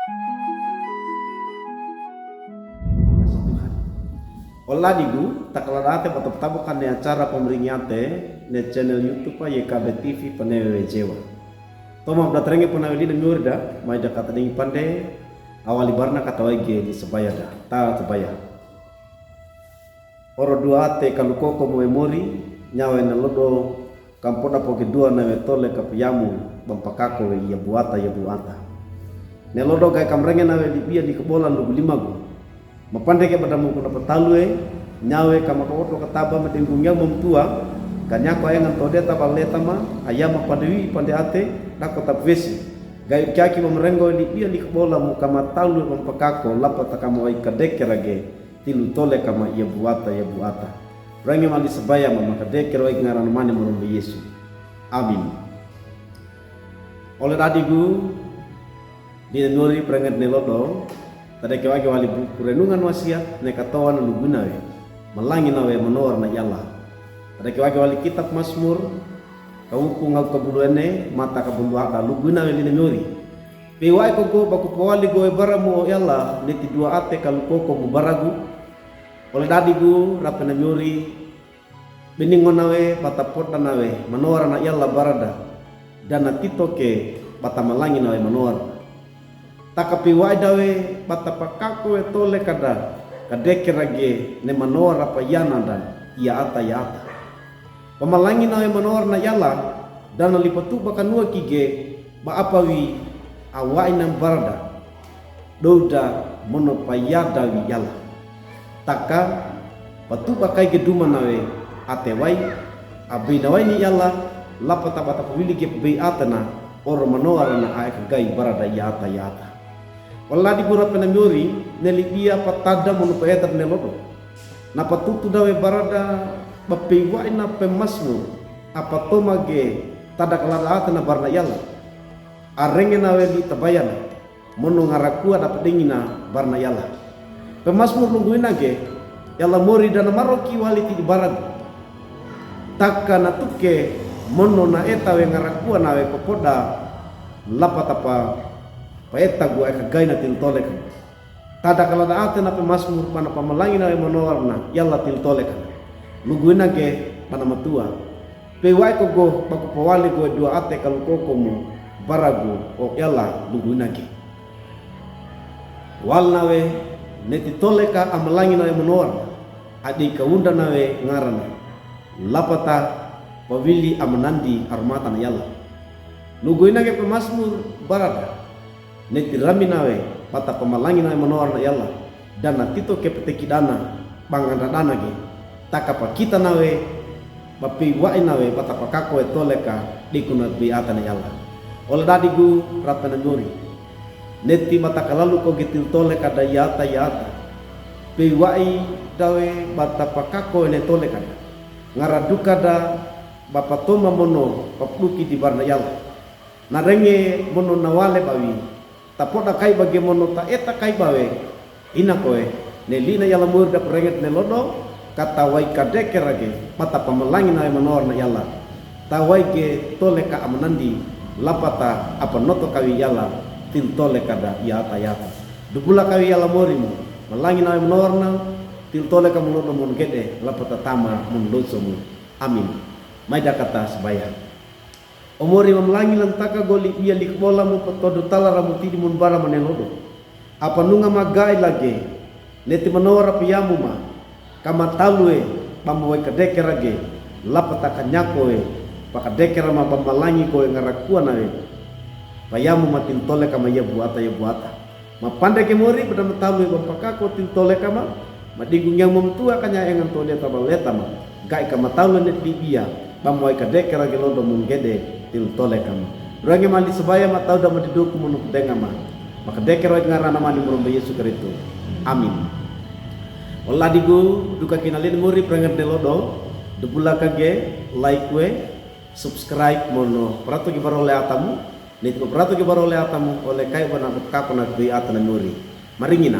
Ola digu takalarate patap-tabukan ne acara pemeringiate ne channel YouTube YKB TV panewe jewa. Toma blatrengi panaweli de ngurda mai da kata ding pande awali barna kata waige di sebaya da ta sebaya. Oro dua ate kaluko ko memori nyawe na lodo kampoda poke dua na wetole kapiyamu bampakako ya buata. Ne lodo kai kamrenge na we bia di kebolan lugu limagu. Mapande ke badamu kuna patalue nyawe kama koto kataba medengungnya memtua kanyako ayangan tode tabaleta ma ayama padewi pande ate dako tapvesi gai kyaki merengo di dia di kebola mu kama talue pampakako lapata kama wai kadekerage tilu tole kama ia buata rangi mali sebaya mama kadeker wai ngaran mane merumbe Yesu. Amin. Oleh tadigu di nuri perengat nelodo tadi kewagi wali kurenungan wasiat nekatawa na luguna we malangi na we menor na yalla tadi kewagi wali kitab Mazmur kauku ngau kabuluene mata kabulu ada luguna we linori pewai koko baku pawali goe baramu yalla neti dua ate kalu koko mubaragu oleh dadigu rapena nyuri beningon na we patapot na we menor na yalla barada dan natitoke bata malangi na we menor takapi wadawe patapakako etole kada kadekerage ne manor apa yana dan ya ata pamalangi na manor na yala dan lipatu bakanua kige ba apawi awai nam barada douda monopayada wi yala taka patu bakai geduma nawe atewai abinawai ni yala lapata bata pawili ke be atana or manor na ay gai barada ya ata wala di gura penamyori nelibia patada monu paetar nelodo na patutu dawe barada bapewa ina pemasmu apa tomage tada kalada na barna yalla arenge nawe di tabayana monu ngarakua dapat dingina barna yalla pemasmu nungguina ge yalla mori dana maroki wali ti barag takka na tuke monu na eta we ngarakua nawe popoda lapatapa paeta gua kagai na tiltolek tada kala da ate na pemasmur pana pamalangi na monorna yalla tiltolek luguina ge pana matua pewai ko go baku pawali go dua ate kalu koko mu baragu o yalla luguina ge wal nawe neti toleka amalangi na monor adi kaunda nawe ngarana lapata pawili amanandi armata na yalla luguina ge pemasmur barada neti rami nawe pata pemalangi nawe menor na yalla dan natito ke peteki dana banganda dana ge takapa kita nawe bapi wai nawe pata pakako etoleka dikuna biata na yalla oleh dadigu ratana nyori neti mata kalalu ko gitil toleka da yata pe wai dawe bata pakako ne toleka ngaraduka da bapa toma mono papluki di barna yalla narenge mono nawale bawi tapoda kai bagaimana ta eta kai bawe ina koe ne lina yalla murda perenget ne lodo kata wai kadekerage mata pamalangi na menor na yalla tawai ge toleka amanandi lapata apa noto kawi yalla til toleka da yata dubula kawi yalla morimu malangi na menor na til toleka mulodo mun gede lapata tama mun losomu. Amin. Maida kata sebaya omori mamlangi lantaka goli ia likbola mu patodo tala ramuti di mun bara manelodo apa nunga magai lage neti manora piyamu ma kama talue bamwai kadekerage lapata kanyakoe pakadekera ma bamalangi koe ngarakua nawe payamu matin tole kama ya buata mapande ke mori pada matalue bampakako tin tole kama madigung yang memtua kanya engan tole tabaleta ma gai kama talue net bibia bamwai kadekerage lodo mun gede til tole kama rangi mali sebaya matau da madidoku munu dengama maka dekero ngarana mani murumbe Yesu Kristo. Amin. Wala digu duka kinalin muri prengat delodo debula kage like we subscribe mono prato ki barole atamu nit ko prato ki barole atamu oleh kai bana kapana bi atana muri maringina